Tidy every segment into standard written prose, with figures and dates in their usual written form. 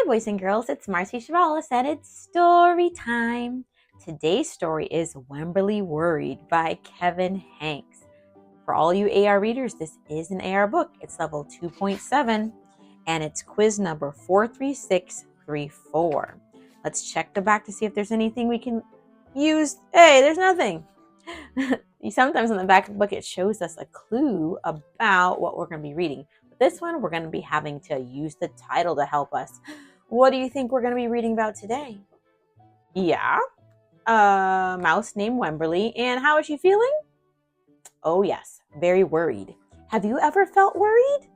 boys and girls, it's Marci Chavalas and it's story time. Today's story is Wemberly Worried by Kevin Henkes. For all you AR readers, this is an AR book. It's level 2.7 and it's quiz number 43634. Let's check the back to see if there's anything we can use. Hey, there's nothing. Sometimes on the back of the book it shows us a clue about what we're going to be reading. But this one we're going to be having to use the title to help us. What do you think we're going to be reading about today? Yeah, a mouse named Wemberly. And how is she feeling? Oh yes, very worried. Have you ever felt worried?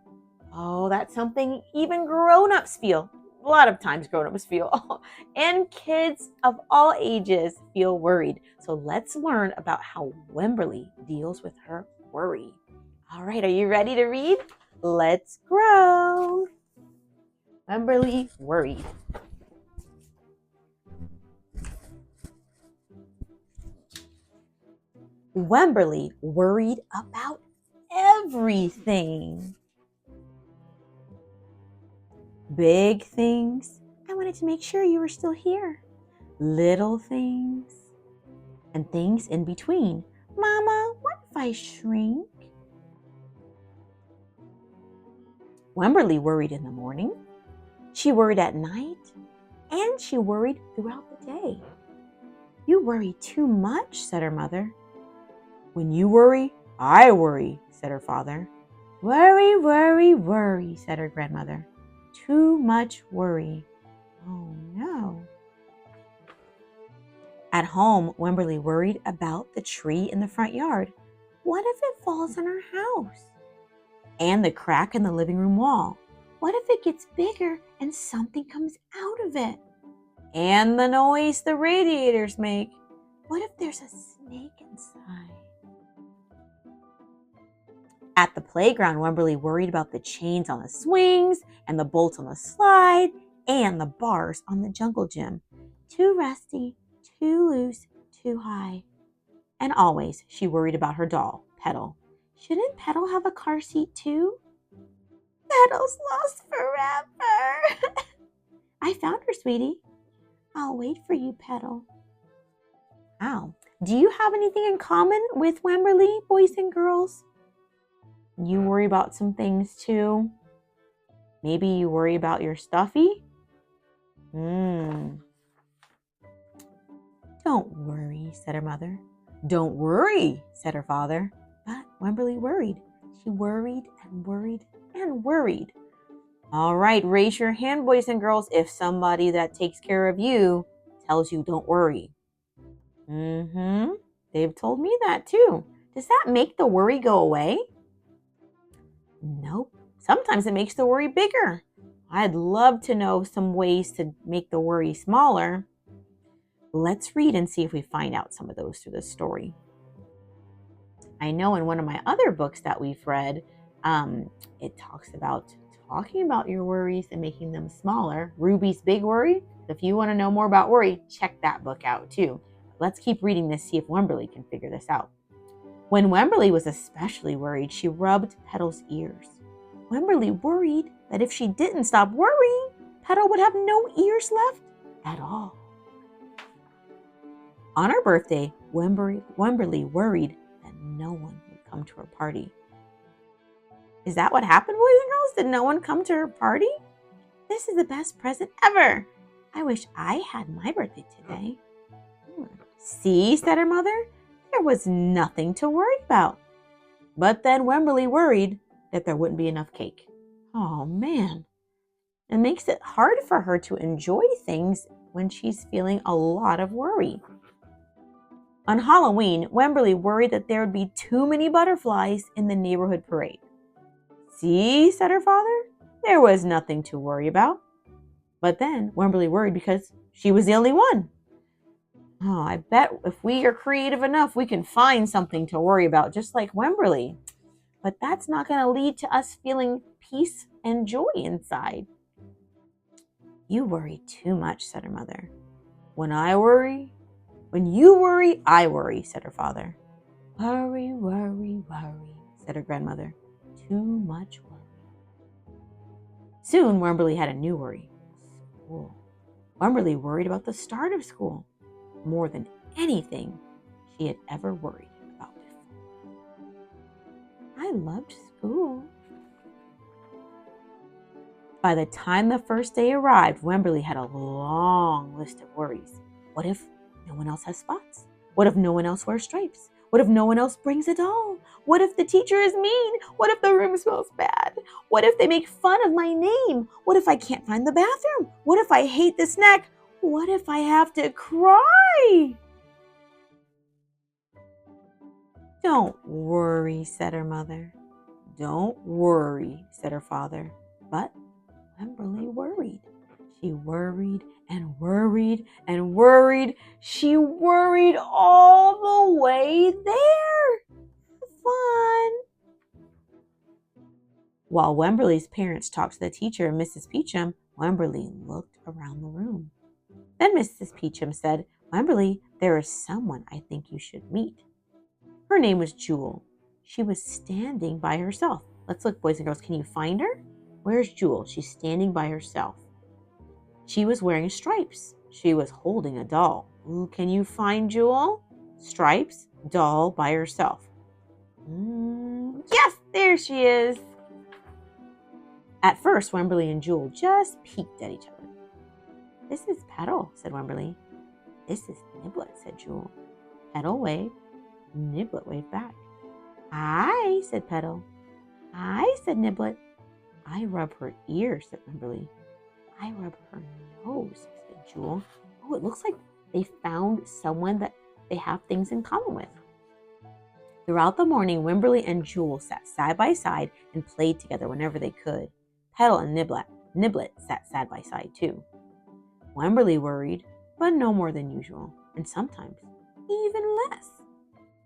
Oh, that's something even grown-ups feel. A lot of times grown-ups feel. And kids of all ages feel worried. So let's learn about how Wemberly deals with her worry. All right, are you ready to read? Let's grow. Wemberly Worried. Wemberly worried about everything. Big things. I wanted to make sure you were still here. Little things. And things in between. Mama, what if I shrink? Wemberly worried in the morning. She worried at night. And she worried throughout the day. You worry too much, said her mother. When you worry, I worry, said her father. Worry, worry, worry, said her grandmother. Too much worry. Oh no. At home, Wemberly worried about the tree in the front yard. What if it falls on her house? And the crack in the living room wall. What if it gets bigger and something comes out of it? And the noise the radiators make. What if there's a snake inside? At the playground, Wemberly worried about the chains on the swings and the bolts on the slide and the bars on the jungle gym. Too rusty, too loose, too high. And always she worried about her doll, Petal. Shouldn't Petal have a car seat too? Petal's lost forever. I found her, sweetie. I'll wait for you, Petal. Wow. Do you have anything in common with Wemberly, boys and girls? You worry about some things too. Maybe you worry about your stuffy. Don't worry, said her mother. Don't worry, said her father. But Wemberly worried. She worried and worried and worried. All right, raise your hand, boys and girls, if somebody that takes care of you tells you don't worry. They've told me that too. Does that make the worry go away? Nope. Sometimes it makes the worry bigger. I'd love to know some ways to make the worry smaller. Let's read and see if we find out some of those through this story. I know in one of my other books that we've read, it talks about talking about your worries and making them smaller. Ruby's Big Worry. If you want to know more about worry, check that book out too. Let's keep reading this, see if Wemberly can figure this out. When Wemberly was especially worried, she rubbed Petal's ears. Wemberly worried that if she didn't stop worrying, Petal would have no ears left at all. On her birthday, Wemberly worried that no one would come to her party. Is that what happened, boys and girls? Did no one come to her party? This is the best present ever. I wish I had my birthday today. See, said her mother. There was nothing to worry about. But then Wemberly worried that there wouldn't be enough cake. Oh man. It makes it hard for her to enjoy things when she's feeling a lot of worry. On Halloween, Wemberly worried that there would be too many butterflies in the neighborhood parade. See, said her father, there was nothing to worry about. But then Wemberly worried because she was the only one. Oh, I bet if we are creative enough, we can find something to worry about, just like Wemberly. But that's not going to lead to us feeling peace and joy inside. You worry too much, said her mother. When you worry, I worry, said her father. Worry, worry, worry, said her grandmother. Too much worry. Soon, Wemberly had a new worry. school. Wemberly worried about the start of school more than anything she had ever worried about before. I loved school. By the time the first day arrived, Wemberly had a long list of worries. What if no one else has spots? What if no one else wears stripes? What if no one else brings a doll? What if the teacher is mean? What if the room smells bad? What if they make fun of my name? What if I can't find the bathroom? What if I hate the snack? What if I have to cry? Don't worry, said her mother. Don't worry, said her father. But Wemberly worried. She worried and worried and worried. She worried all the way there. Fun. While Wemberly's parents talked to the teacher and Mrs. Peachum, Wemberly looked around the room. Then Mrs. Peachum said, Wemberly, there is someone I think you should meet. Her name was Jewel. She was standing by herself. Let's look, boys and girls. Can you find her? Where's Jewel? She's standing by herself. She was wearing stripes. She was holding a doll. Ooh, can you find Jewel? Stripes, doll by herself. Yes, there she is. At first, Wemberly and Jewel just peeked at each other. This is Petal, said Wemberly. This is Niblet, said Jewel. Petal waved. Niblet waved back. Hi, said Petal. Hi, said Niblet. I rub her ears, said Wemberly. I rub her nose, said Jewel. Oh, it looks like they found someone that they have things in common with. Throughout the morning, Wemberly and Jewel sat side by side and played together whenever they could. Petal and Niblet sat side by side too. Wemberly worried, but no more than usual, and sometimes even less.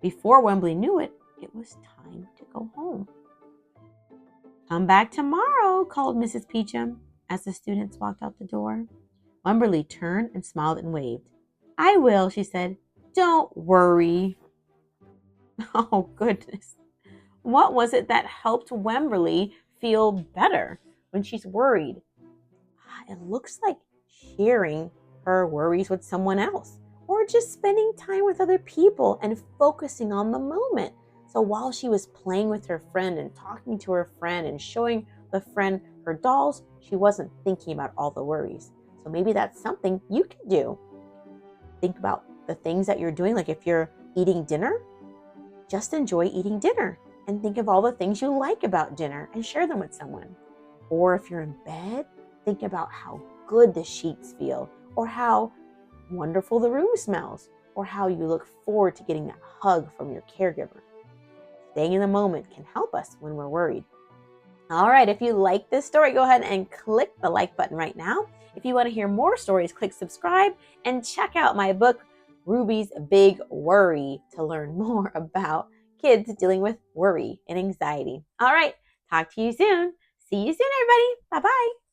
Before Wemberly knew it, it was time to go home. Come back tomorrow, called Mrs. Peachum as the students walked out the door. Wemberly turned and smiled and waved. I will, she said. Don't worry. Oh, goodness. What was it that helped Wemberly feel better when she's worried? It looks like sharing her worries with someone else, or just spending time with other people and focusing on the moment. So while she was playing with her friend and talking to her friend and showing the friend her dolls, she wasn't thinking about all the worries. So maybe that's something you can do. Think about the things that you're doing. Like if you're eating dinner, just enjoy eating dinner and think of all the things you like about dinner and share them with someone. Or if you're in bed, think about how good the sheets feel, or how wonderful the room smells, or how you look forward to getting that hug from your caregiver. Staying in the moment can help us when we're worried. All right, if you like this story, go ahead and click the like button right now. If you want to hear more stories, click subscribe and check out my book, Ruby's Big Worry, to learn more about kids dealing with worry and anxiety. All right, talk to you soon. See you soon, everybody. Bye-bye.